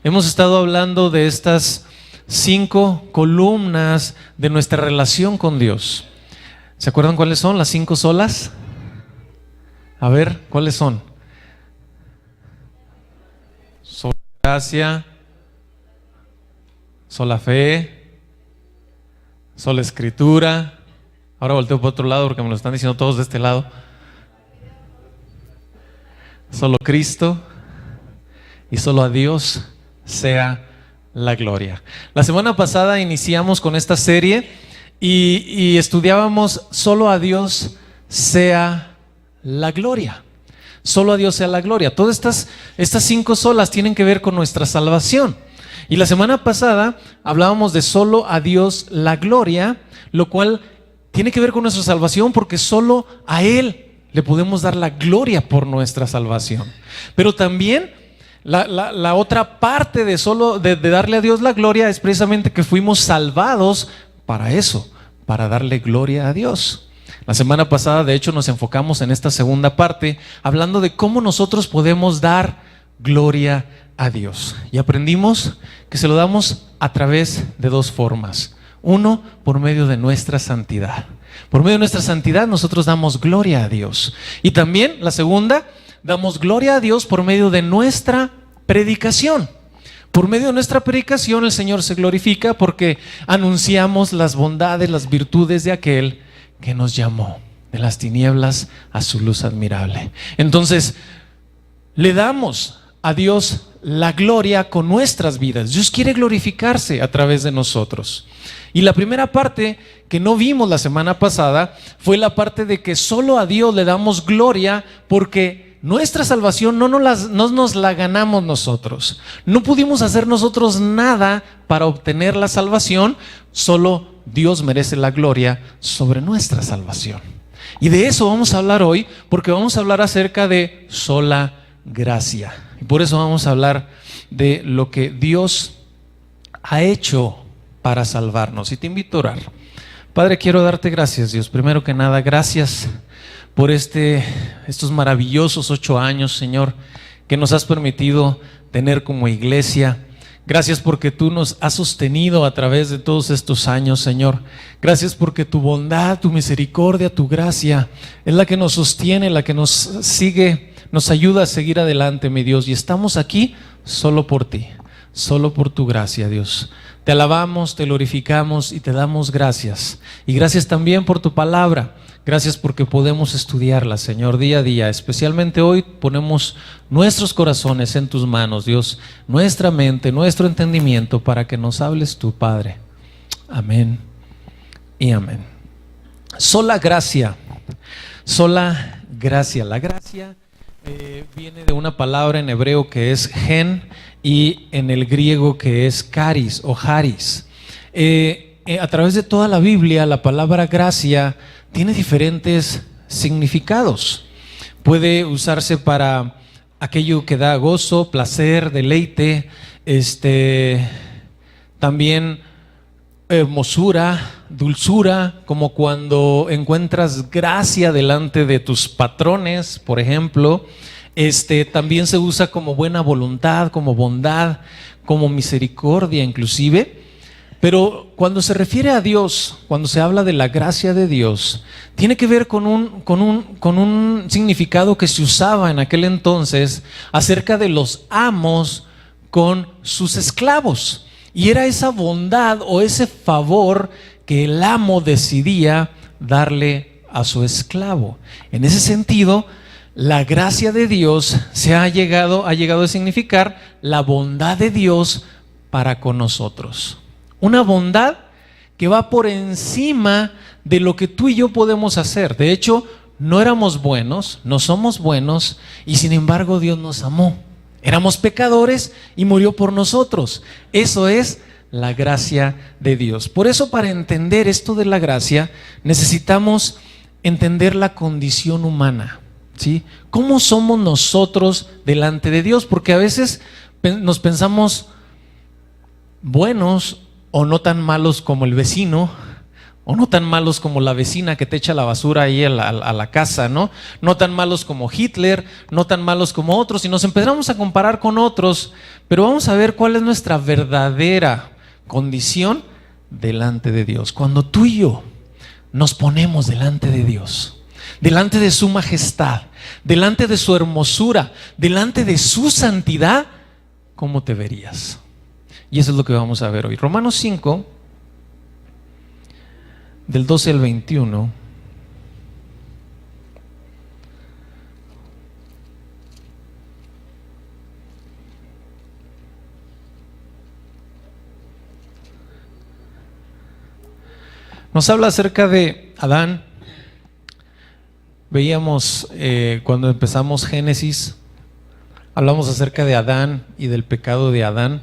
Hemos estado hablando de estas 5 columnas de nuestra relación con Dios. ¿Se acuerdan cuáles son las 5 solas? A ver, ¿cuáles son? Sola gracia, sola fe, sola escritura. Ahora volteo por otro lado porque me lo están diciendo todos de este lado. Solo Cristo y solo a Dios sea la gloria. La semana pasada iniciamos con esta serie y estudiábamos solo a Dios sea la gloria. Solo a Dios sea la gloria. Todas estas 5 solas tienen que ver con nuestra salvación. Y la semana pasada hablábamos de solo a Dios la gloria, lo cual tiene que ver con nuestra salvación porque solo a Él le podemos dar la gloria por nuestra salvación. Pero también la otra parte de darle a Dios la gloria es precisamente que fuimos salvados para eso, para darle gloria a Dios. La semana pasada, de hecho, nos enfocamos en esta segunda parte, hablando de cómo nosotros podemos dar gloria a Dios. Y aprendimos que se lo damos a través de 2 formas. Uno, por medio de nuestra santidad. Por medio de nuestra santidad nosotros damos gloria a Dios. Y también, la segunda, damos gloria a Dios por medio de nuestra predicación. Por medio de nuestra predicación el Señor se glorifica porque anunciamos las bondades, las virtudes de aquel que nos llamó de las tinieblas a su luz admirable. Entonces, le damos a Dios la gloria con nuestras vidas. Dios quiere glorificarse a través de nosotros. Y la primera parte que no vimos la semana pasada fue la parte de que solo a Dios le damos gloria porque nuestra salvación no nos la ganamos nosotros. No pudimos hacer nosotros nada para obtener la salvación. Solo Dios merece la gloria sobre nuestra salvación. Y de eso vamos a hablar hoy porque vamos a hablar acerca de sola gracia. Y por eso vamos a hablar de lo que Dios ha hecho para salvarnos. Y te invito a orar. Padre, quiero darte gracias, Dios. Primero que nada, gracias por estos maravillosos 8 años, Señor, que nos has permitido tener como iglesia. Gracias porque tú nos has sostenido a través de todos estos años, Señor. Gracias porque tu bondad, tu misericordia, tu gracia es la que nos sostiene, la que nos sigue, nos ayuda a seguir adelante, mi Dios. Y estamos aquí solo por ti, solo por tu gracia, Dios. Te alabamos, te glorificamos y te damos gracias. Y gracias también por tu palabra. Gracias porque podemos estudiarla, Señor, día a día. Especialmente hoy ponemos nuestros corazones en tus manos, Dios. Nuestra mente, nuestro entendimiento para que nos hables tú, Padre. Amén y amén. Sola gracia. Sola gracia. La gracia viene de una palabra en hebreo que es gen y en el griego que es charis o charis. A través de toda la Biblia la palabra gracia tiene diferentes significados. Puede usarse para aquello que da gozo, placer, deleite, también hermosura, dulzura, como cuando encuentras gracia delante de tus patrones, por ejemplo. También se usa como buena voluntad, como bondad, como misericordia inclusive. Pero cuando se refiere a Dios, cuando se habla de la gracia de Dios, tiene que ver con un significado que se usaba en aquel entonces acerca de los amos con sus esclavos. Y era esa bondad o ese favor que el amo decidía darle a su esclavo. En ese sentido, la gracia de Dios ha llegado a significar la bondad de Dios para con nosotros. Una bondad que va por encima de lo que tú y yo podemos hacer. De hecho, no éramos buenos, no somos buenos, y sin embargo Dios nos amó. Éramos pecadores y murió por nosotros. Eso es la gracia de Dios. Por eso, para entender esto de la gracia, necesitamos entender la condición humana, ¿sí? ¿Cómo somos nosotros delante de Dios? Porque a veces nos pensamos buenos o no tan malos como el vecino, O no tan malos como la vecina que te echa la basura ahí a la casa, ¿no? No tan malos como Hitler, no tan malos como otros. Y nos empezamos a comparar con otros, pero vamos a ver cuál es nuestra verdadera condición delante de Dios. Cuando tú y yo nos ponemos delante de Dios, delante de su majestad, delante de su hermosura, delante de su santidad, ¿cómo te verías? Y eso es lo que vamos a ver hoy. Romanos 5, del 12 al 21. Nos habla acerca de Adán. Veíamos cuando empezamos Génesis, hablamos acerca de Adán y del pecado de Adán.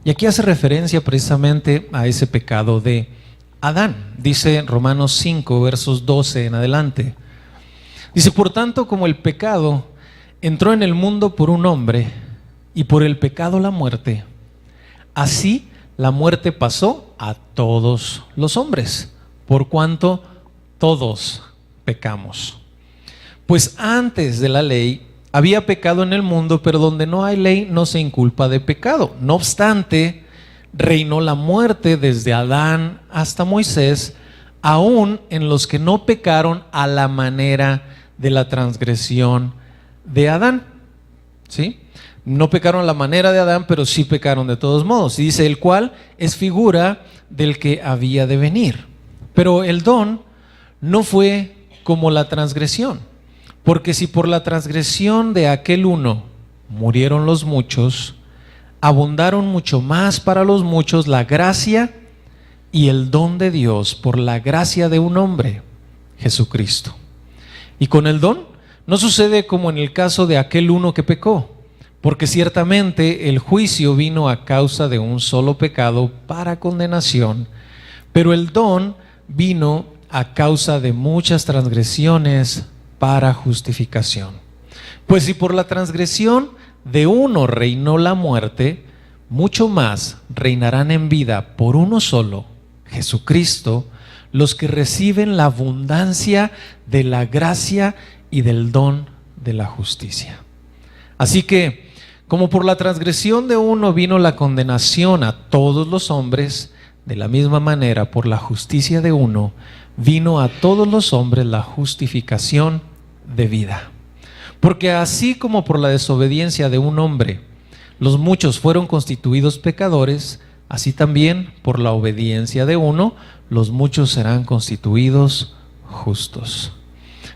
Y aquí hace referencia precisamente a ese pecado de Adán. Dice Romanos 5, versos 12 en adelante. Dice, por tanto, como el pecado entró en el mundo por un hombre, y por el pecado la muerte, así la muerte pasó a todos los hombres, por cuanto todos pecamos. Pues antes de la ley había pecado en el mundo, pero donde no hay ley no se inculpa de pecado. No obstante, reinó la muerte desde Adán hasta Moisés, aún en los que no pecaron a la manera de la transgresión de Adán. ¿Sí? No pecaron a la manera de Adán, pero sí pecaron de todos modos. Y dice, el cual es figura del que había de venir. Pero el don no fue como la transgresión, porque si por la transgresión de aquel uno murieron los muchos, abundaron mucho más para los muchos la gracia y el don de Dios por la gracia de un hombre, Jesucristo. Y con el don no sucede como en el caso de aquel uno que pecó, porque ciertamente el juicio vino a causa de un solo pecado para condenación, pero el don vino a causa de muchas transgresiones para justificación. Pues si por la transgresión de uno reinó la muerte, mucho más reinarán en vida por uno solo, Jesucristo, los que reciben la abundancia de la gracia y del don de la justicia. Así que, como por la transgresión de uno vino la condenación a todos los hombres, de la misma manera por la justicia de uno vino a todos los hombres la justificación de vida. Porque así como por la desobediencia de un hombre los muchos fueron constituidos pecadores, así también por la obediencia de uno los muchos serán constituidos justos.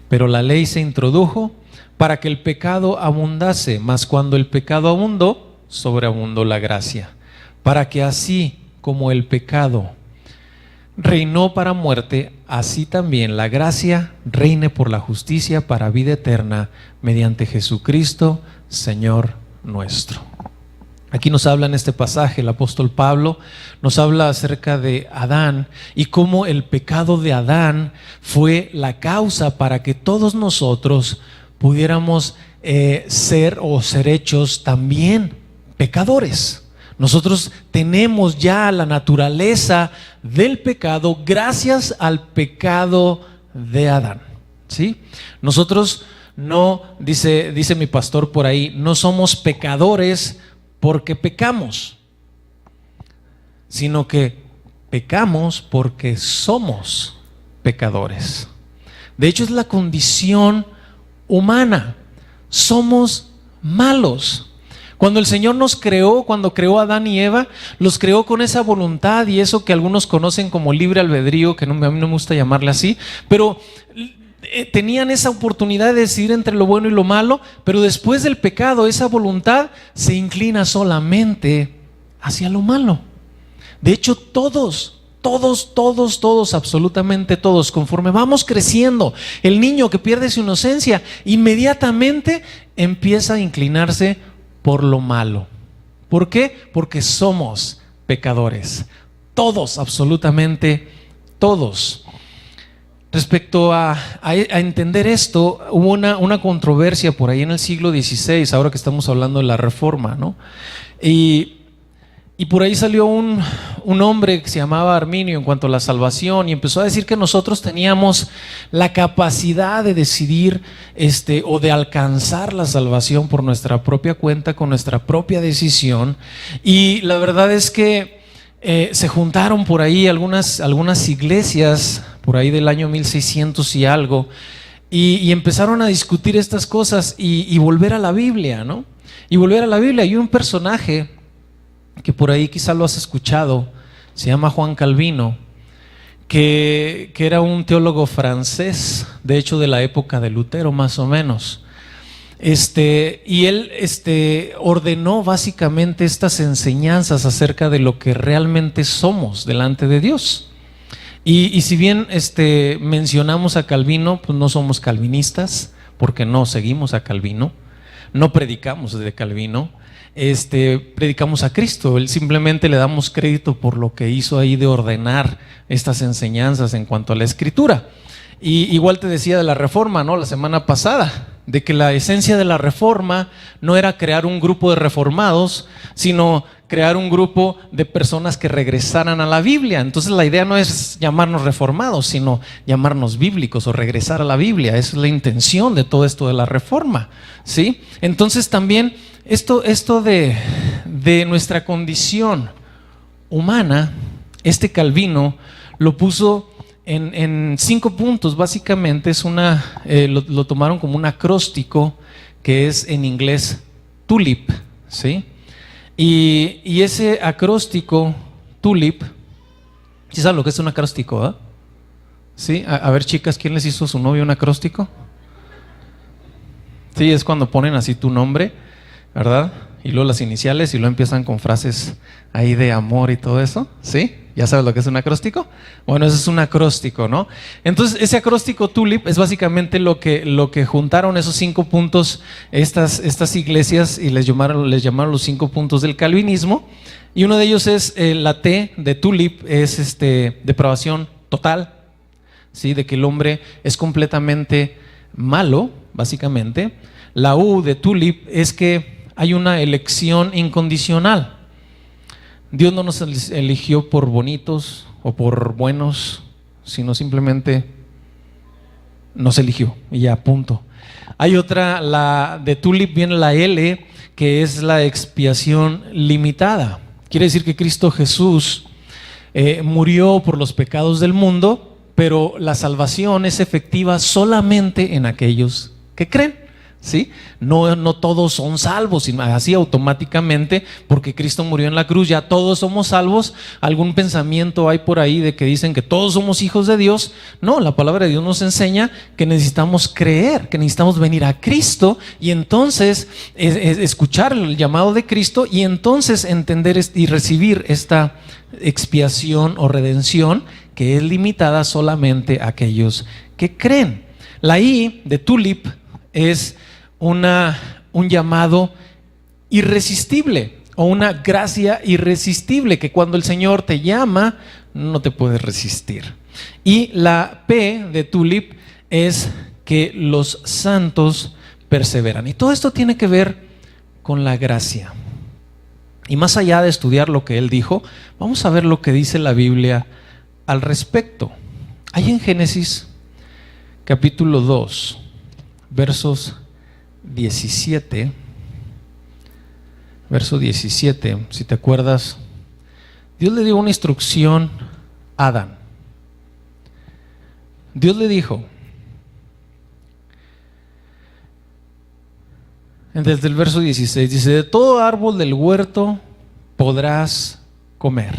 Pero la ley se introdujo para que el pecado abundase, mas cuando el pecado abundó, sobreabundó la gracia, para que así como el pecado reinó para muerte, así también la gracia reine por la justicia para vida eterna mediante Jesucristo, Señor nuestro. Aquí nos habla en este pasaje el apóstol Pablo, nos habla acerca de Adán y cómo el pecado de Adán fue la causa para que todos nosotros pudiéramos ser hechos también pecadores. Nosotros tenemos ya la naturaleza del pecado gracias al pecado de Adán, ¿sí? Nosotros no, dice mi pastor por ahí, no somos pecadores porque pecamos, sino que pecamos porque somos pecadores. De hecho, es la condición humana. Somos malos. Cuando el Señor nos creó, cuando creó a Adán y Eva, los creó con esa voluntad y eso que algunos conocen como libre albedrío, que a mí no me gusta llamarle así, pero tenían esa oportunidad de decidir entre lo bueno y lo malo, pero después del pecado esa voluntad se inclina solamente hacia lo malo. De hecho, todos, absolutamente todos, conforme vamos creciendo, el niño que pierde su inocencia, inmediatamente empieza a inclinarse por lo malo. ¿Por qué? Porque somos pecadores. Todos, absolutamente todos. Respecto a entender esto, hubo una controversia por ahí en el siglo XVI, ahora que estamos hablando de la Reforma, ¿no? Y Y por ahí salió un hombre que se llamaba Arminio en cuanto a la salvación y empezó a decir que nosotros teníamos la capacidad de decidir o de alcanzar la salvación por nuestra propia cuenta, con nuestra propia decisión. Y la verdad es que se juntaron por ahí algunas iglesias, por ahí del año 1600 y algo, y empezaron a discutir estas cosas y volver a la Biblia, ¿no? Y volver a la Biblia. Hay un personaje que por ahí quizá lo has escuchado, se llama Juan Calvino, que era un teólogo francés, de hecho de la época de Lutero más o menos. Y él ordenó básicamente estas enseñanzas acerca de lo que realmente somos delante de Dios. Y si bien mencionamos a Calvino, pues no somos calvinistas, porque no seguimos a Calvino, no predicamos de Calvino, predicamos a Cristo. Él simplemente le damos crédito por lo que hizo ahí de ordenar estas enseñanzas en cuanto a la Escritura. Y igual te decía de la Reforma, ¿no? La semana pasada, de que la esencia de la Reforma no era crear un grupo de reformados, sino crear un grupo de personas que regresaran a la Biblia. Entonces la idea no es llamarnos reformados, sino llamarnos bíblicos o regresar a la Biblia. Esa es la intención de todo esto de la Reforma, ¿sí? Entonces también esto de nuestra condición humana, Calvino lo puso en 5 puntos. Básicamente es lo tomaron como un acróstico que es en inglés TULIP, ¿sí? Y ese acróstico TULIP, ¿sí sabes lo que es un acróstico? ¿Sí? A ver, chicas, ¿quién les hizo su novio un acróstico? Sí, es cuando ponen así tu nombre, ¿verdad? Y luego las iniciales y luego empiezan con frases ahí de amor y todo eso, ¿sí? ¿Ya sabes lo que es un acróstico? Bueno, ese es un acróstico, ¿no? Entonces, ese acróstico TULIP es básicamente lo que juntaron esos 5 puntos estas iglesias y les llamaron los 5 puntos del calvinismo. Y uno de ellos es la T de TULIP, es depravación total, ¿sí? De que el hombre es completamente malo, básicamente. La U de TULIP es que hay una elección incondicional. Dios no nos eligió por bonitos o por buenos, sino simplemente nos eligió y ya, punto. Hay otra, la de TULIP viene la L, que es la expiación limitada. Quiere decir que Cristo Jesús murió por los pecados del mundo, pero la salvación es efectiva solamente en aquellos que creen. ¿Sí? No todos son salvos, así automáticamente, porque Cristo murió en la cruz, ya todos somos salvos. Algún pensamiento hay por ahí de que dicen que todos somos hijos de Dios. No, la palabra de Dios nos enseña que necesitamos creer, que necesitamos venir a Cristo y entonces escuchar el llamado de Cristo y entonces entender y recibir esta expiación o redención que es limitada solamente a aquellos que creen. La I de TULIP es un llamado irresistible o una gracia irresistible, que cuando el Señor te llama no te puedes resistir. Y la P de TULIP es que los santos perseveran. Y todo esto tiene que ver con la gracia. Y más allá de estudiar lo que él dijo, vamos a ver lo que dice la Biblia al respecto. Hay en Génesis capítulo 2, versos 17, verso 17, si te acuerdas, Dios le dio una instrucción a Adán. Dios le dijo, desde el verso 16, dice: de todo árbol del huerto podrás comer,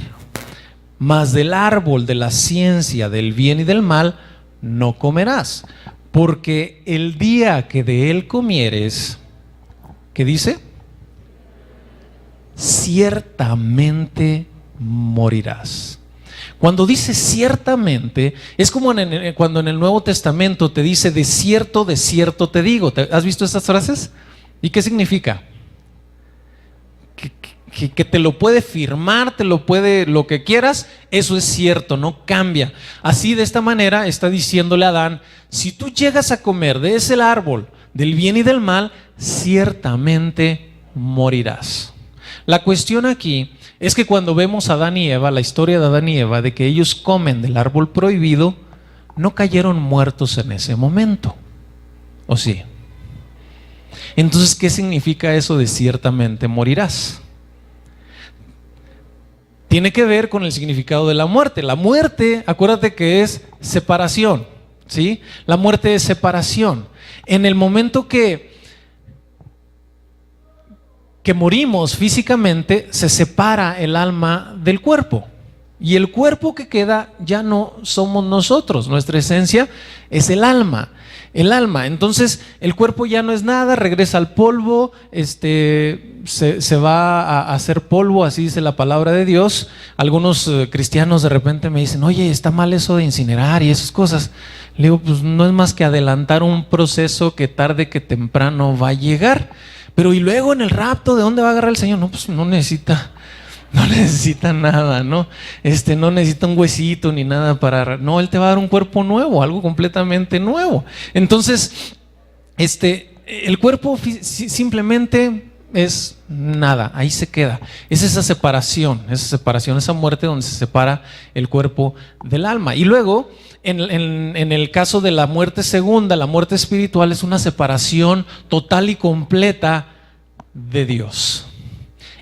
mas del árbol de la ciencia del bien y del mal no comerás, porque el día que de él comieres, ¿qué dice? Ciertamente morirás. Cuando dice ciertamente, es como cuando en el Nuevo Testamento te dice de cierto te digo. ¿Has visto estas frases? ¿Y qué significa? Que te lo puede firmar, te lo puede, lo que quieras, eso es cierto, no cambia. Así, de esta manera está diciéndole a Adán: si tú llegas a comer de ese árbol del bien y del mal, ciertamente morirás. La cuestión aquí es que cuando vemos a Adán y Eva, la historia de Adán y Eva, de que ellos comen del árbol prohibido, no cayeron muertos en ese momento, ¿o sí? Entonces, ¿qué significa eso de ciertamente morirás? Tiene que ver con el significado de la muerte. La muerte, acuérdate que es separación, ¿sí? La muerte es separación. En el momento que morimos físicamente, se separa el alma del cuerpo. Y el cuerpo que queda ya no somos nosotros. Nuestra esencia es el alma. El alma. Entonces el cuerpo ya no es nada, regresa al polvo, se va a hacer polvo, así dice la palabra de Dios. Algunos cristianos de repente me dicen, oye, está mal eso de incinerar y esas cosas. Le digo, pues no es más que adelantar un proceso que tarde que temprano va a llegar. Pero y luego en el rapto, ¿de dónde va a agarrar el Señor? No, pues no necesita nada, ¿no? No necesita un huesito ni nada para... No, Él te va a dar un cuerpo nuevo, algo completamente nuevo. Entonces, el cuerpo simplemente es nada, ahí se queda. Es esa separación, esa muerte donde se separa el cuerpo del alma. Y luego, en el caso de la muerte segunda, la muerte espiritual es una separación total y completa de Dios.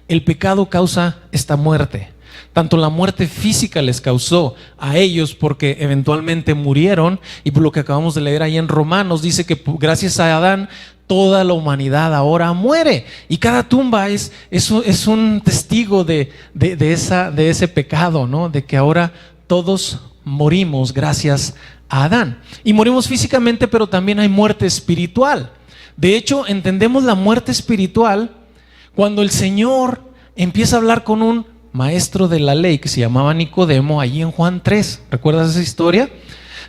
El pecado causa esta muerte. Tanto la muerte física les causó a ellos porque eventualmente murieron, y por lo que acabamos de leer ahí en Romanos dice que gracias a Adán toda la humanidad ahora muere, y cada tumba es un testigo de ese pecado, ¿no? De que ahora todos morimos gracias a Adán, y morimos físicamente, pero también hay muerte espiritual. De hecho, entendemos la muerte espiritual cuando el Señor empieza a hablar con un maestro de la ley que se llamaba Nicodemo, allí en Juan 3. ¿Recuerdas esa historia?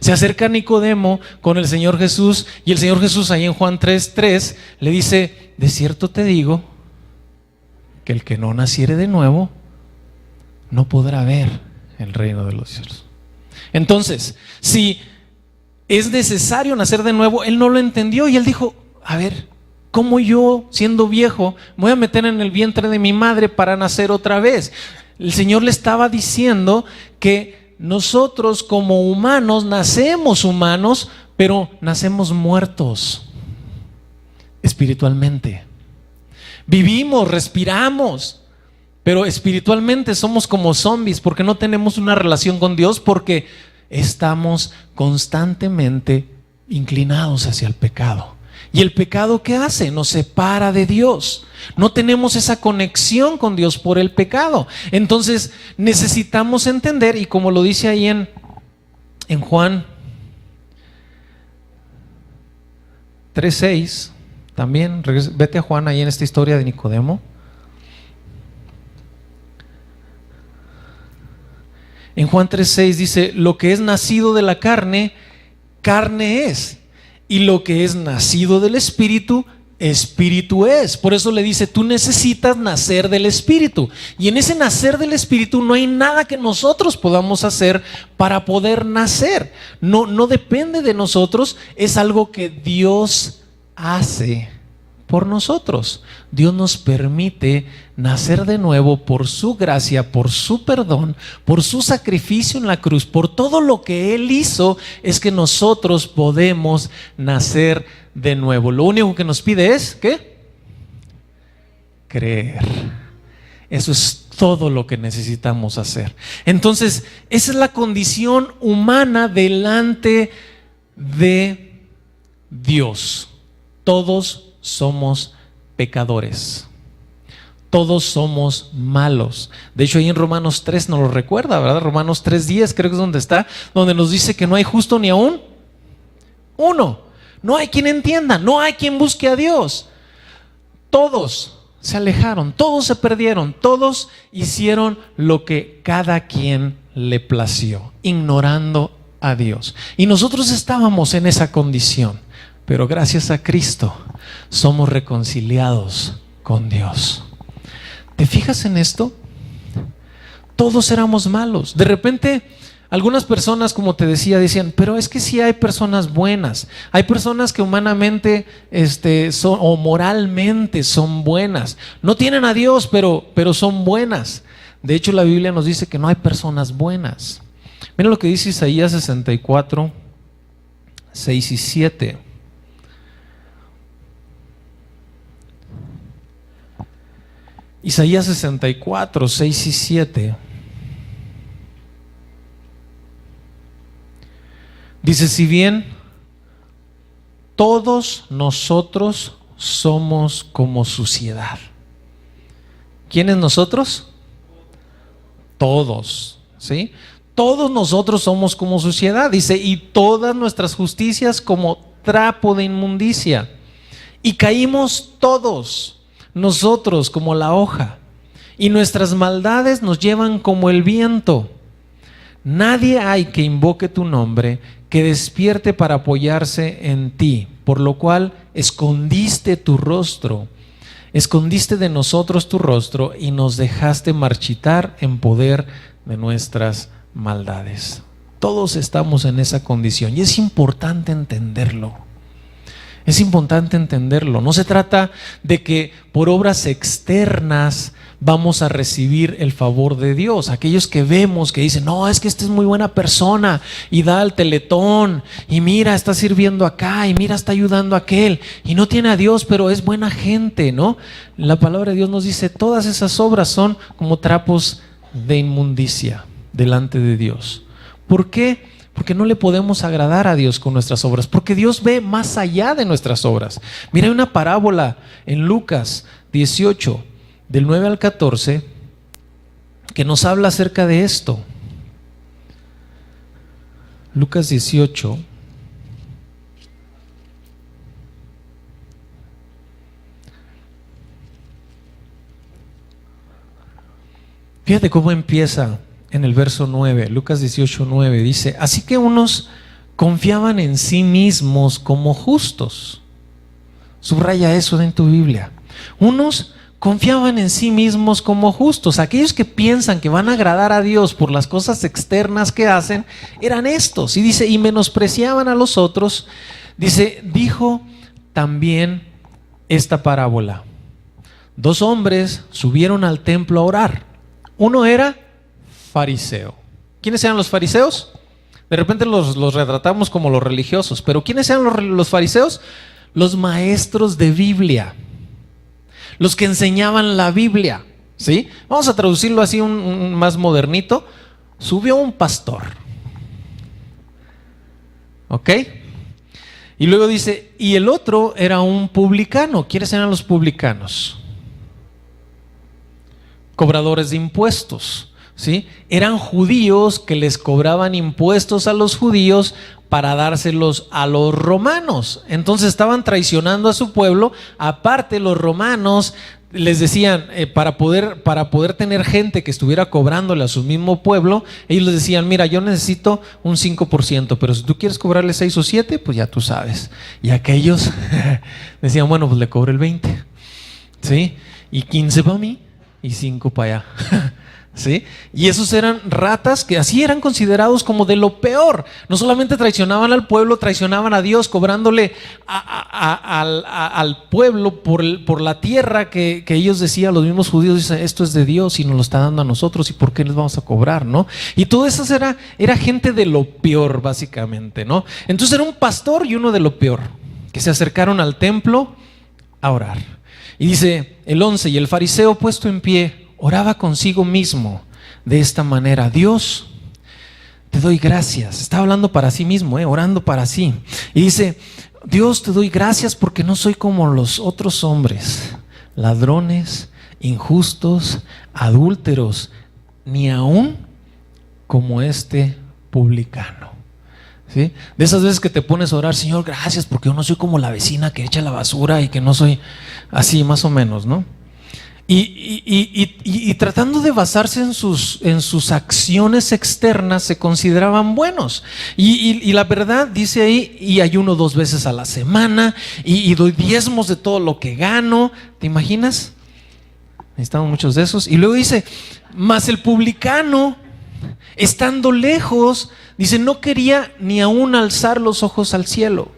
Se acerca Nicodemo con el Señor Jesús, y el Señor Jesús ahí en Juan 3:3 le dice, de cierto te digo que el que no naciere de nuevo no podrá ver el reino de los cielos. Entonces, si es necesario nacer de nuevo, él no lo entendió, y él dijo, a ver, ¿cómo yo, siendo viejo, me voy a meter en el vientre de mi madre para nacer otra vez? El Señor le estaba diciendo que nosotros como humanos nacemos humanos, pero nacemos muertos espiritualmente. Vivimos, respiramos, pero espiritualmente somos como zombies porque no tenemos una relación con Dios, porque estamos constantemente inclinados hacia el pecado. ¿Y el pecado qué hace? Nos separa de Dios. No tenemos esa conexión con Dios por el pecado. Entonces necesitamos entender, y como lo dice ahí en Juan 3:6, también, vete a Juan ahí en esta historia de Nicodemo. En Juan 3:6 dice, lo que es nacido de la carne, carne es. Y lo que es nacido del Espíritu, Espíritu es. Por eso le dice, tú necesitas nacer del Espíritu. Y en ese nacer del Espíritu no hay nada que nosotros podamos hacer para poder nacer. No depende de nosotros, es algo que Dios hace por nosotros. Dios nos permite nacer de nuevo por su gracia, por su perdón, por su sacrificio en la cruz, por todo lo que Él hizo, es que nosotros podemos nacer de nuevo. Lo único que nos pide es, ¿qué? Creer. Eso es todo lo que necesitamos hacer. Entonces, esa es la condición humana delante de Dios. Todos somos pecadores. Todos somos malos. De hecho, ahí en Romanos 3 nos lo recuerda, ¿verdad? Romanos 3:10 creo que es donde está, donde nos dice que no hay justo ni aún uno. No hay quien entienda, no hay quien busque a Dios. Todos se alejaron, todos se perdieron, todos hicieron lo que cada quien le plació, ignorando a Dios. Y nosotros estábamos en esa condición, pero gracias a Cristo somos reconciliados con Dios. ¿Te fijas en esto? Todos éramos malos. De repente, algunas personas, como te decía, decían, pero es que sí hay personas buenas. Hay personas que humanamente o moralmente son buenas. No tienen a Dios, pero son buenas. De hecho, la Biblia nos dice que no hay personas buenas. Mira lo que dice Isaías 64, 6 y 7. Isaías 64, 6 y 7. Dice, si bien todos nosotros somos como suciedad. ¿Quiénes nosotros? Todos, ¿sí? Todos nosotros somos como suciedad, dice, y todas nuestras justicias como trapo de inmundicia. Y caímos todos nosotros como la hoja, y nuestras maldades nos llevan como el viento. Nadie hay que invoque tu nombre, que despierte para apoyarse en ti, por lo cual escondiste tu rostro, escondiste de nosotros tu rostro y nos dejaste marchitar en poder de nuestras maldades. Todos estamos en esa condición y es importante entenderlo. Es importante entenderlo. No se trata de que por obras externas vamos a recibir el favor de Dios. Aquellos que vemos que dicen, no, es que esta es muy buena persona y da al teletón y mira, está sirviendo acá y mira, está ayudando a aquel y no tiene a Dios, pero es buena gente, ¿no? La palabra de Dios nos dice, todas esas obras son como trapos de inmundicia delante de Dios. ¿Por qué? Porque no le podemos agradar a Dios con nuestras obras, porque Dios ve más allá de nuestras obras. Mira, hay una parábola en Lucas 18, del 9 al 14, que nos habla acerca de esto. Lucas 18. Fíjate cómo empieza en el verso 9, Lucas 18, 9, dice, así que unos confiaban en sí mismos como justos. Subraya eso en tu Biblia. Unos confiaban en sí mismos como justos. Aquellos que piensan que van a agradar a Dios por las cosas externas que hacen, eran estos. Y dice, y menospreciaban a los otros. Dice, dijo también esta parábola. 2 hombres subieron al templo a orar. Uno era fariseo. ¿Quiénes eran los fariseos? De repente los retratamos como los religiosos, pero ¿quiénes eran los fariseos? Los maestros de Biblia, los que enseñaban la Biblia, ¿sí? Vamos a traducirlo así un más modernito. Subió un pastor, ¿ok? Y luego dice, y el otro era un publicano. ¿Quiénes eran los publicanos? Cobradores de impuestos, ¿sí? Eran judíos que les cobraban impuestos a los judíos para dárselos a los romanos. Entonces estaban traicionando a su pueblo. Aparte, los romanos les decían, para poder tener gente que estuviera cobrándole a su mismo pueblo, ellos les decían, mira, yo necesito un 5%, pero si tú quieres cobrarle 6 o 7, pues ya tú sabes. Y aquellos decían, bueno, pues le cobro el 20, ¿sí? Y 15 para mí y 5 para allá. ¿Sí? Y esos eran ratas que así eran considerados como de lo peor. No solamente traicionaban al pueblo, traicionaban a Dios, cobrándole al pueblo por la tierra que ellos decían, los mismos judíos dicen, esto es de Dios y nos lo está dando a nosotros y ¿por qué les vamos a cobrar? ¿No? Y todo eso era gente de lo peor, básicamente, ¿no? Entonces era un pastor y uno de lo peor, que se acercaron al templo a orar. Y dice el 11, y el fariseo puesto en pie oraba consigo mismo de esta manera: Dios, te doy gracias. Estaba hablando para sí mismo, orando para sí. Y dice: Dios, te doy gracias porque no soy como los otros hombres, ladrones, injustos, adúlteros, ni aún como este publicano. ¿Sí? De esas veces que te pones a orar: Señor, gracias porque yo no soy como la vecina que echa la basura y que no soy así, más o menos, ¿no? Y tratando de basarse en sus acciones externas, se consideraban buenos. Y la verdad dice ahí: y ayuno 2 veces a la semana, y doy diezmos de todo lo que gano. ¿Te imaginas? Necesitamos muchos de esos. Y luego dice: mas el publicano, estando lejos, dice, no quería ni aún alzar los ojos al cielo,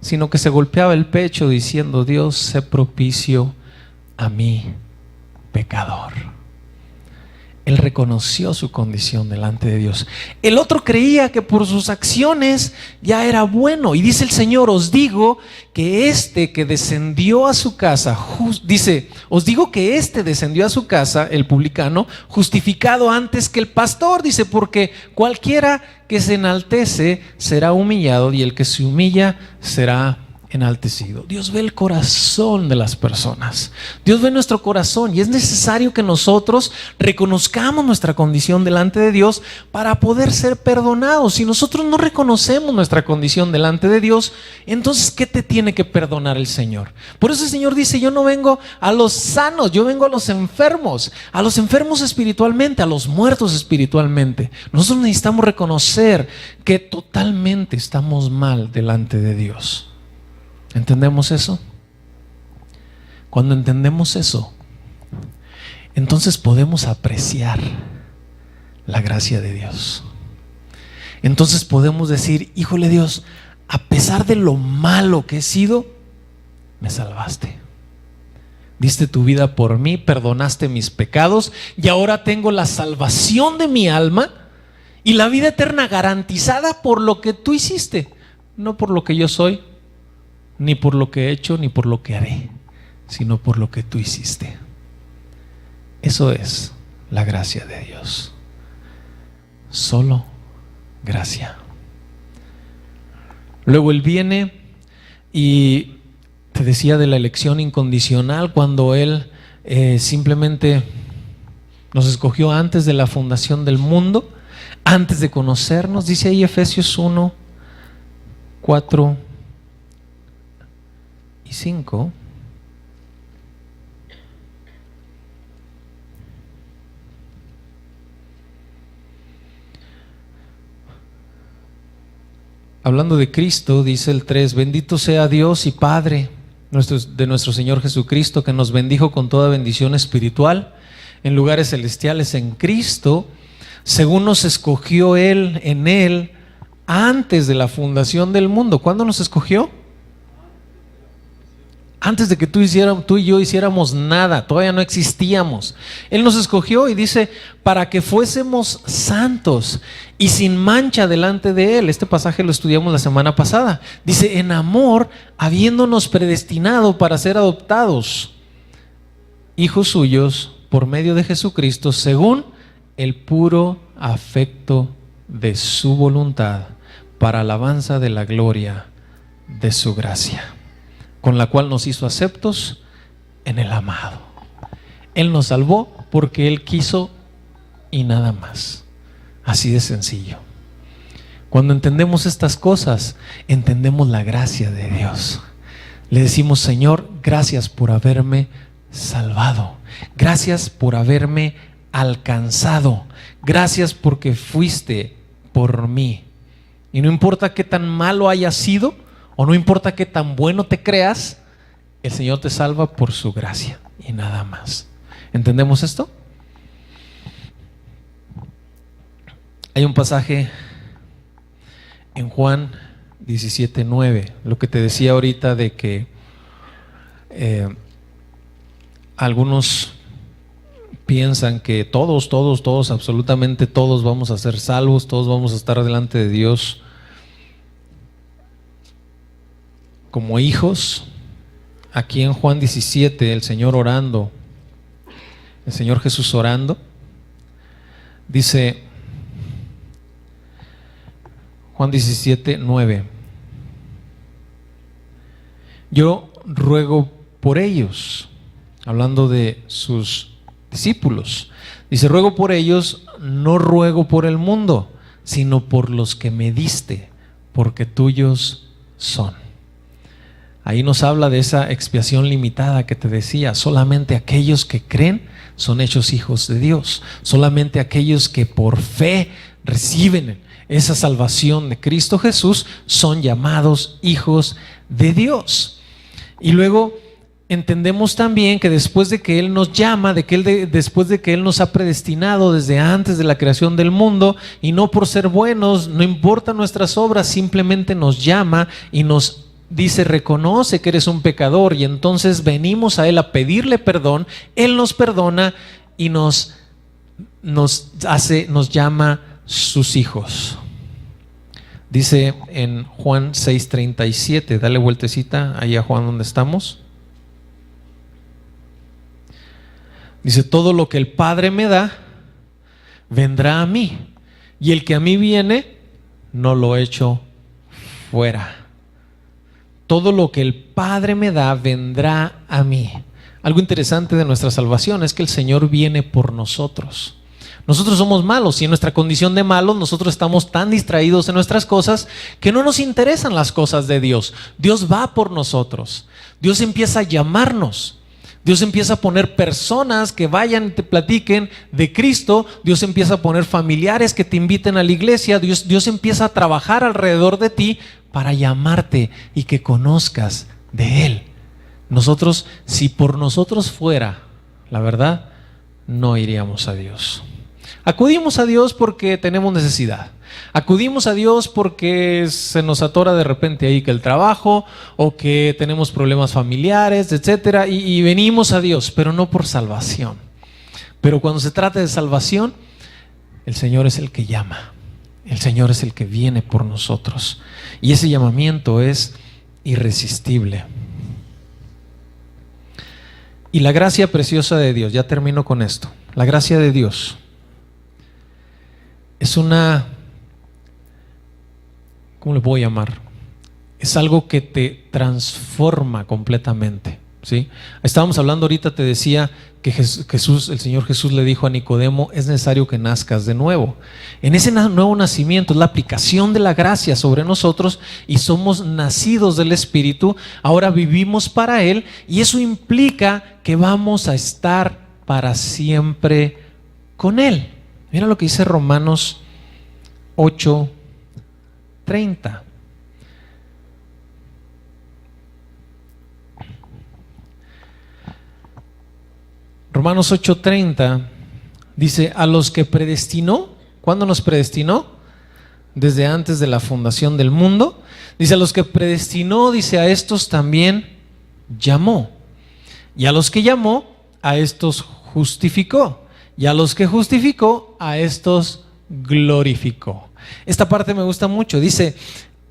sino que se golpeaba el pecho diciendo: Dios, sé propicio a mí, pecador. Él reconoció su condición delante de Dios. El otro creía que por sus acciones ya era bueno. Y dice el Señor, os digo que este que descendió a su casa, os digo que este descendió a su casa, el publicano, justificado antes que el pastor. Dice, porque cualquiera que se enaltece será humillado y el que se humilla será enaltecido. Dios ve el corazón de las personas. Dios ve nuestro corazón y es necesario que nosotros reconozcamos nuestra condición delante de Dios para poder ser perdonados. Si nosotros no reconocemos nuestra condición delante de Dios, entonces ¿qué te tiene que perdonar el Señor? Por eso el Señor dice, yo no vengo a los sanos, yo vengo a los enfermos espiritualmente, a los muertos espiritualmente. Nosotros necesitamos reconocer que totalmente estamos mal delante de Dios. ¿Entendemos eso? Cuando entendemos eso, entonces podemos apreciar la gracia de Dios. Entonces podemos decir, híjole Dios, a pesar de lo malo que he sido, me salvaste. Diste tu vida por mí, perdonaste mis pecados y ahora tengo la salvación de mi alma y la vida eterna garantizada por lo que tú hiciste, no por lo que yo soy, ni por lo que he hecho, ni por lo que haré, sino por lo que tú hiciste. Eso es la gracia de Dios. Solo gracia. Luego Él viene y te decía de la elección incondicional, cuando Él simplemente nos escogió antes de la fundación del mundo, antes de conocernos. Dice ahí Efesios 1, 4 y 5. Hablando de Cristo, dice el 3, bendito sea Dios y Padre de nuestro Señor Jesucristo, que nos bendijo con toda bendición espiritual en lugares celestiales en Cristo, según nos escogió Él en Él antes de la fundación del mundo. ¿Cuándo nos escogió? Antes de que tú y yo hiciéramos nada, todavía no existíamos. Él nos escogió y dice, para que fuésemos santos y sin mancha delante de Él. Este pasaje lo estudiamos la semana pasada. Dice, en amor, habiéndonos predestinado para ser adoptados, hijos suyos, por medio de Jesucristo, según el puro afecto de su voluntad, para alabanza de la gloria de su gracia, con la cual nos hizo aceptos en el amado. Él nos salvó porque Él quiso y nada más. Así de sencillo. Cuando entendemos estas cosas, entendemos la gracia de Dios. Le decimos, Señor, gracias por haberme salvado. Gracias por haberme alcanzado. Gracias porque fuiste por mí. Y no importa qué tan malo haya sido, o no importa qué tan bueno te creas, el Señor te salva por su gracia y nada más. ¿Entendemos esto? Hay un pasaje en Juan 17:9, lo que te decía ahorita de que algunos piensan que todos, absolutamente todos vamos a ser salvos, todos vamos a estar delante de Dios como hijos. Aquí en Juan 17, el Señor orando, el Señor Jesús orando, dice Juan 17:9, yo ruego por ellos, hablando de sus discípulos, dice, ruego por ellos, no ruego por el mundo, sino por los que me diste, porque tuyos son. Ahí nos habla de esa expiación limitada que te decía. Solamente aquellos que creen son hechos hijos de Dios. Solamente aquellos que por fe reciben esa salvación de Cristo Jesús son llamados hijos de Dios. Y luego entendemos también que después de que Él nos llama, después de que Él nos ha predestinado desde antes de la creación del mundo, y no por ser buenos, no importa nuestras obras, simplemente nos llama y nos dice, reconoce que eres un pecador, y entonces venimos a Él a pedirle perdón. Él nos perdona y nos nos llama sus hijos. Dice en Juan 6:37, dale vueltecita ahí a Juan donde estamos. Dice: todo lo que el Padre me da, vendrá a mí, y el que a mí viene, no lo echo fuera. Todo lo que el Padre me da, vendrá a mí. Algo interesante de nuestra salvación es que el Señor viene por nosotros. Nosotros somos malos y en nuestra condición de malos nosotros estamos tan distraídos en nuestras cosas que no nos interesan las cosas de Dios. Dios va por nosotros. Dios empieza a llamarnos. Dios empieza a poner personas que vayan y te platiquen de Cristo. Dios empieza a poner familiares que te inviten a la iglesia. Dios empieza a trabajar alrededor de ti para llamarte y que conozcas de Él. Nosotros, si por nosotros fuera, la verdad, no iríamos a Dios. Acudimos a Dios porque tenemos necesidad. Acudimos a Dios porque se nos atora de repente ahí que el trabajo o que tenemos problemas familiares, etcétera, y venimos a Dios, pero no por salvación. Pero cuando se trata de salvación, el Señor es el que llama. El Señor es el que viene por nosotros. Y ese llamamiento es irresistible. Y la gracia preciosa de Dios, ya termino con esto. La gracia de Dios es una, ¿cómo le puedo llamar? Es algo que te transforma completamente, ¿sí? Estábamos hablando ahorita, te decía que el Señor Jesús le dijo a Nicodemo: es necesario que nazcas de nuevo. En ese nuevo nacimiento es la aplicación de la gracia sobre nosotros y somos nacidos del Espíritu. Ahora vivimos para Él y eso implica que vamos a estar para siempre con Él. Mira lo que dice Romanos 8:30. Romanos 8:30 dice: a los que predestinó. ¿Cuándo nos predestinó? Desde antes de la fundación del mundo. Dice: a los que predestinó, dice, a estos también llamó. Y a los que llamó, a estos justificó. Y a los que justificó, a estos glorificó. Esta parte me gusta mucho. Dice: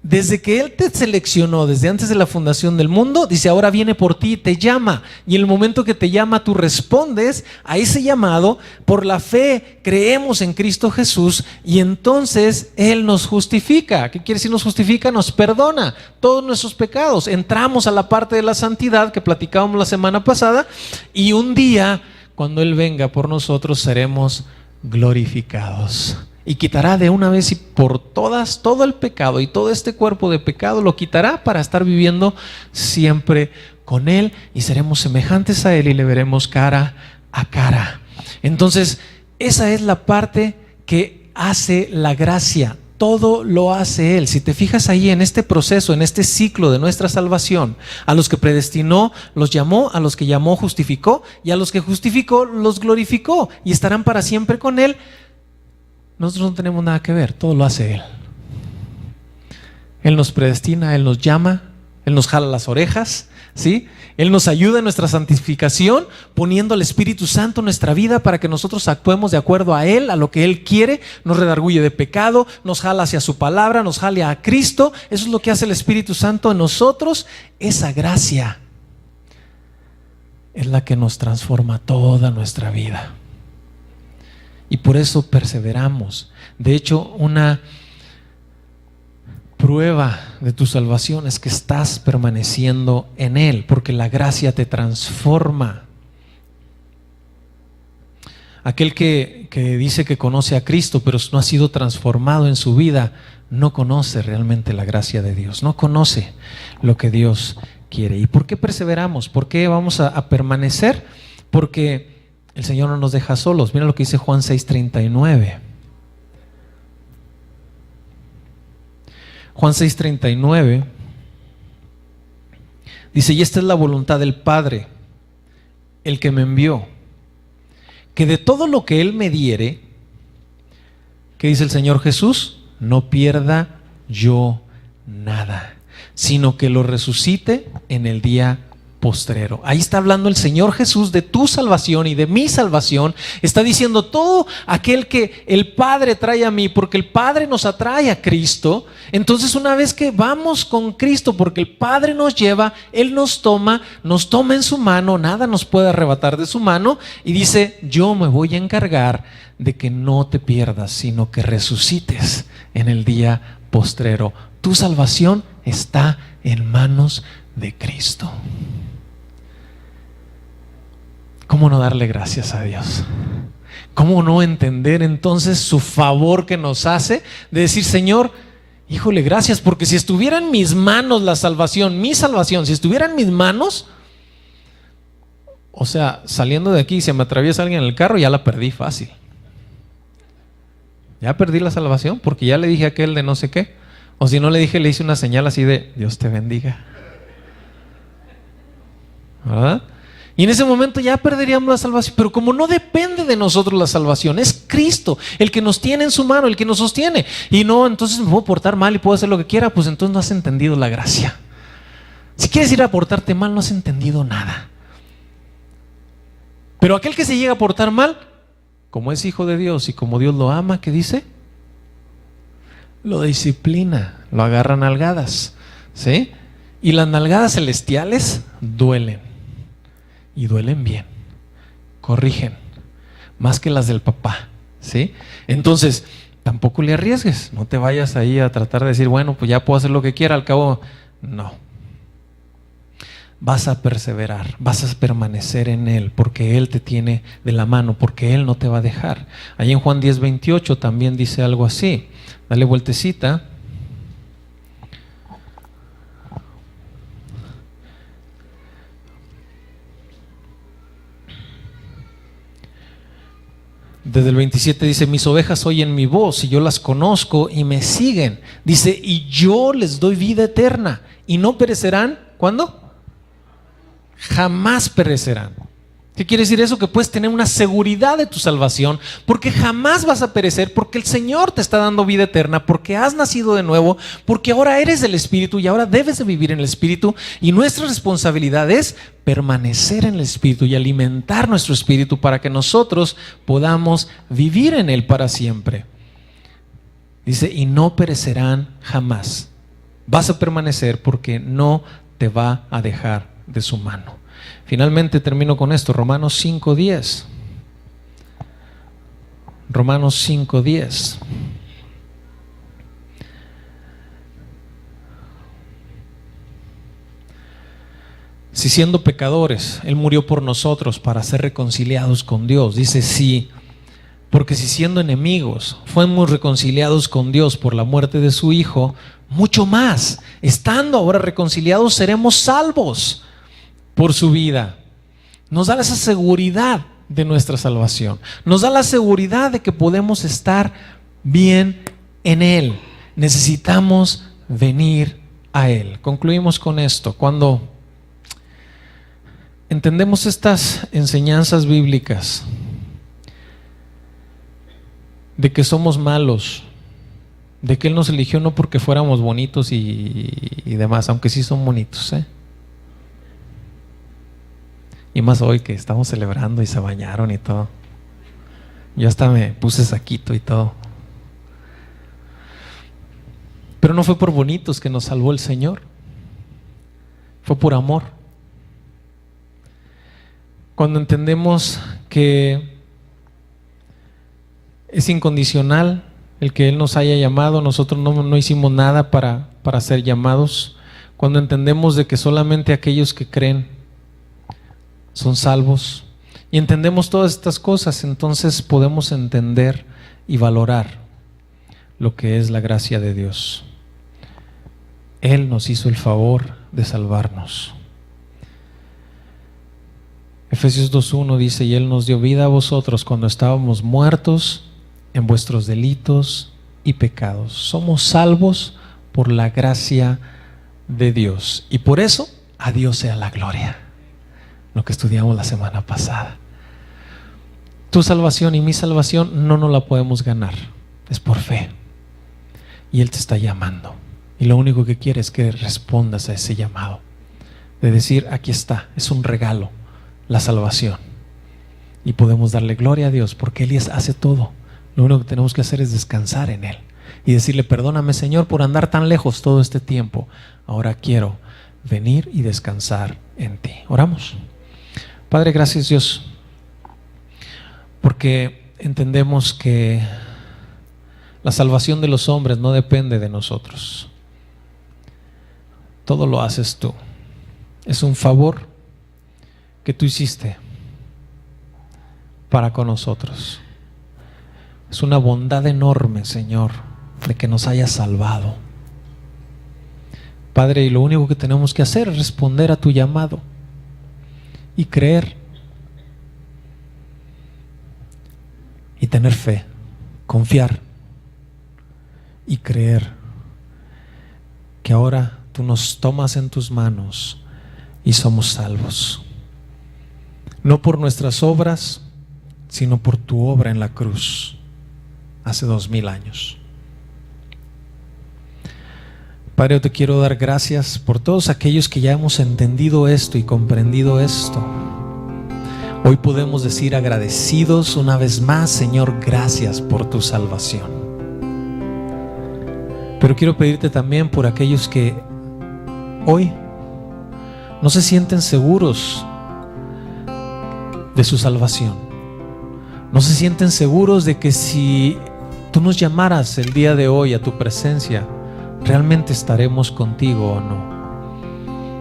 desde que Él te seleccionó, desde antes de la fundación del mundo, dice, ahora viene por ti y te llama. Y en el momento que te llama, tú respondes a ese llamado. Por la fe creemos en Cristo Jesús y entonces Él nos justifica. ¿Qué quiere decir nos justifica? Nos perdona todos nuestros pecados. Entramos a la parte de la santidad que platicábamos la semana pasada y un día, cuando Él venga por nosotros, seremos glorificados. Y quitará de una vez y por todas todo el pecado, y todo este cuerpo de pecado lo quitará para estar viviendo siempre con Él y seremos semejantes a Él y le veremos cara a cara. Entonces, esa es la parte que hace la gracia. Todo lo hace Él. Si te fijas ahí en este proceso, en este ciclo de nuestra salvación, a los que predestinó los llamó, a los que llamó justificó, y a los que justificó los glorificó y estarán para siempre con Él. Nosotros no tenemos nada que ver, todo lo hace Él. Él nos predestina, Él nos llama, Él nos jala las orejas, ¿sí? Él nos ayuda en nuestra santificación, poniendo al Espíritu Santo en nuestra vida para que nosotros actuemos de acuerdo a Él, a lo que Él quiere. Nos redarguye de pecado, nos jala hacia su palabra, nos jala a Cristo. Eso es lo que hace el Espíritu Santo en nosotros. Esa gracia es la que nos transforma toda nuestra vida. Y por eso perseveramos. De hecho, una prueba de tu salvación es que estás permaneciendo en Él, porque la gracia te transforma. Aquel que dice que conoce a Cristo, pero no ha sido transformado en su vida, no conoce realmente la gracia de Dios, no conoce lo que Dios quiere. ¿Y por qué perseveramos? ¿Por qué vamos a permanecer? Porque el Señor no nos deja solos. Mira lo que dice Juan 6:39. Juan 6:39 dice: y esta es la voluntad del Padre, el que me envió, que de todo lo que Él me diere, ¿qué dice el Señor Jesús? No pierda yo nada, sino que lo resucite en el día postrero. Ahí está hablando el Señor Jesús de tu salvación y de mi salvación. Está diciendo todo aquel que el Padre trae a mí, porque el Padre nos atrae a Cristo. Entonces, una vez que vamos con Cristo, porque el Padre nos lleva, Él nos toma en su mano, nada nos puede arrebatar de su mano, y dice: yo me voy a encargar de que no te pierdas, sino que resucites en el día postrero. Tu salvación está en manos de Cristo. ¿Cómo no darle gracias a Dios? ¿Cómo no entender entonces su favor que nos hace de decir: Señor, híjole, gracias, porque si estuviera en mis manos la salvación, mi salvación, si estuviera en mis manos, o sea, saliendo de aquí y se me atraviesa alguien en el carro, ya la perdí fácil. Ya perdí la salvación porque ya le dije a aquel de no sé qué. O si no le dije, le hice una señal así de: Dios te bendiga, ¿verdad? Y en ese momento ya perderíamos la salvación. Pero como no depende de nosotros la salvación, es Cristo el que nos tiene en su mano, el que nos sostiene. Y no, entonces me puedo portar mal y puedo hacer lo que quiera. Pues entonces no has entendido la gracia. Si quieres ir a portarte mal, no has entendido nada. Pero aquel que se llega a portar mal, como es hijo de Dios y como Dios lo ama, ¿qué dice? Lo disciplina, lo agarra a nalgadas, ¿sí? Y las nalgadas celestiales duelen. Y duelen bien, corrigen, más que las del papá, ¿sí? Entonces, tampoco le arriesgues, no te vayas ahí a tratar de decir: bueno, pues ya puedo hacer lo que quiera, al cabo, no. Vas a perseverar, vas a permanecer en Él, porque Él te tiene de la mano, porque Él no te va a dejar. Ahí en Juan 10:28 también dice algo así. Dale vueltecita. Desde el 27 dice: mis ovejas oyen mi voz y yo las conozco y me siguen. Dice: y yo les doy vida eterna y no perecerán. ¿Cuándo? Jamás perecerán. ¿Qué quiere decir eso? Que puedes tener una seguridad de tu salvación, porque jamás vas a perecer, porque el Señor te está dando vida eterna, porque has nacido de nuevo, porque ahora eres del Espíritu y ahora debes de vivir en el Espíritu. Y nuestra responsabilidad es permanecer en el Espíritu y alimentar nuestro espíritu para que nosotros podamos vivir en Él para siempre. Dice: y no perecerán jamás. Vas a permanecer porque no te va a dejar de su mano. Finalmente termino con esto, Romanos 5:10. Romanos 5:10. Si siendo pecadores, Él murió por nosotros para ser reconciliados con Dios. Dice: sí, porque si siendo enemigos fuimos reconciliados con Dios por la muerte de su Hijo, mucho más, estando ahora reconciliados, seremos salvos por su vida. Nos da esa seguridad de nuestra salvación. Nos da la seguridad de que podemos estar bien en Él. Necesitamos venir a Él. Concluimos con esto. Cuando entendemos estas enseñanzas bíblicas de que somos malos, de que Él nos eligió no porque fuéramos bonitos y demás, aunque sí son bonitos, y más hoy que estamos celebrando y se bañaron y todo. Yo hasta me puse saquito y todo. Pero no fue por bonitos que nos salvó el Señor, fue por amor. Cuando entendemos que es incondicional el que Él nos haya llamado, nosotros no hicimos nada para ser llamados. Cuando entendemos de que solamente aquellos que creen son salvos, y entendemos todas estas cosas, entonces podemos entender y valorar lo que es la gracia de Dios. Él nos hizo el favor de salvarnos. Efesios 2:1 dice: y Él nos dio vida a vosotros cuando estábamos muertos en vuestros delitos y pecados. Somos salvos por la gracia de Dios, y por eso a Dios sea la gloria. Lo que estudiamos la semana pasada. Tu salvación y mi salvación no nos la podemos ganar, es por fe. Y Él te está llamando, y lo único que quiere es que respondas a ese llamado. de decir, aquí está, es un regalo, la salvación. Y podemos darle gloria a Dios porque Él hace todo. Lo único que tenemos que hacer es descansar en Él y decirle, perdóname Señor por andar tan lejos todo este tiempo. Ahora quiero venir y descansar en ti. Oramos. Padre, gracias Dios, porque entendemos que la salvación de los hombres no depende de nosotros. Todo lo haces tú. Es un favor que tú hiciste para con nosotros. Es una bondad enorme, Señor, de que nos hayas salvado. Padre, y lo único que tenemos que hacer es responder a tu llamado y creer y tener fe, confiar y creer que ahora tú nos tomas en tus manos y somos salvos. No por nuestras obras, sino por tu obra en la cruz hace 2000 años. Padre, yo te quiero dar gracias por todos aquellos que ya hemos entendido esto y comprendido esto. Hoy podemos decir agradecidos una vez más, Señor, gracias por tu salvación. Pero quiero pedirte también por aquellos que hoy no se sienten seguros de su salvación. No se sienten seguros de que si tú nos llamaras el día de hoy a tu presencia, realmente estaremos contigo o no.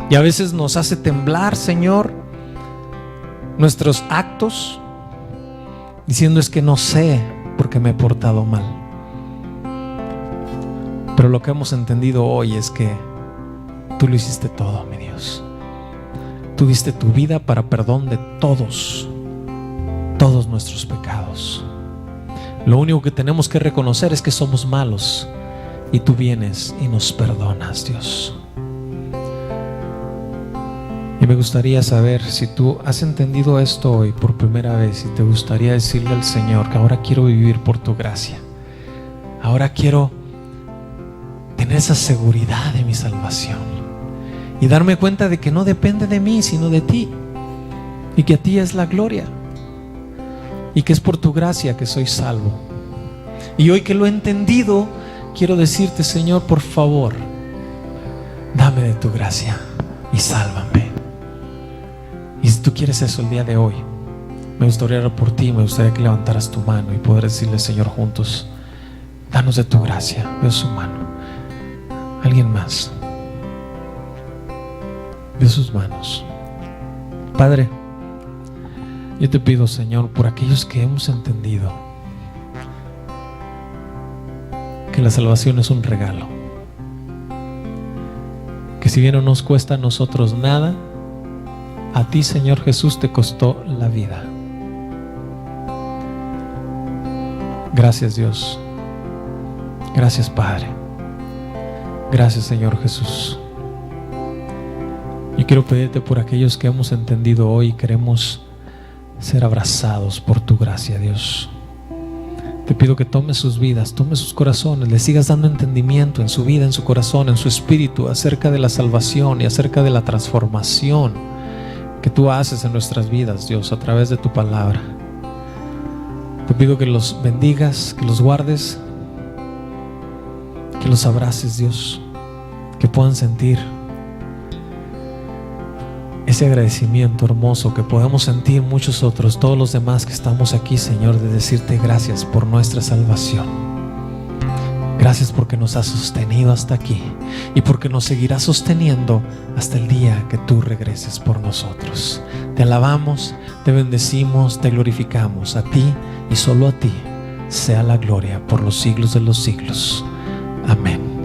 Y a veces nos hace temblar, Señor, nuestros actos, diciendo es que no sé porque me he portado mal. Pero lo que hemos entendido hoy es que tú lo hiciste todo, mi Dios. Tú diste tu vida para perdón de todos nuestros pecados. Lo único que tenemos que reconocer es que somos malos y tú vienes y nos perdonas, Dios. Y me gustaría saber si tú has entendido esto hoy por primera vez y te gustaría decirle al Señor que ahora quiero vivir por tu gracia. Ahora quiero tener esa seguridad de mi salvación y darme cuenta de que no depende de mí sino de ti, y que a ti es la gloria y que es por tu gracia que soy salvo. Y hoy que lo he entendido, quiero decirte, Señor, por favor, dame de tu gracia y sálvame. Y si tú quieres eso el día de hoy, me gustaría orar por ti, me gustaría que levantaras tu mano y poder decirle, Señor, juntos, danos de tu gracia. Veo su mano. Alguien más. Veo sus manos. Padre, yo te pido, Señor, por aquellos que hemos entendido que la salvación es un regalo, que si bien no nos cuesta a nosotros nada, a ti, Señor Jesús, te costó la vida. Gracias, Dios. Gracias, Padre. Gracias, Señor Jesús. Y quiero pedirte por aquellos que hemos entendido hoy y queremos ser abrazados por tu gracia, Dios. Te pido que tomes sus vidas, tomes sus corazones, le sigas dando entendimiento en su vida, en su corazón, en su espíritu, acerca de la salvación y acerca de la transformación que tú haces en nuestras vidas, Dios, a través de tu palabra. Te pido que los bendigas, que los guardes, que los abraces, Dios, que puedan sentir ese agradecimiento hermoso que podemos sentir muchos otros, todos los demás que estamos aquí, Señor, de decirte gracias por nuestra salvación. Gracias porque nos has sostenido hasta aquí y porque nos seguirás sosteniendo hasta el día que tú regreses por nosotros. Te alabamos, te bendecimos, te glorificamos. A ti y solo a ti sea la gloria por los siglos de los siglos. Amén.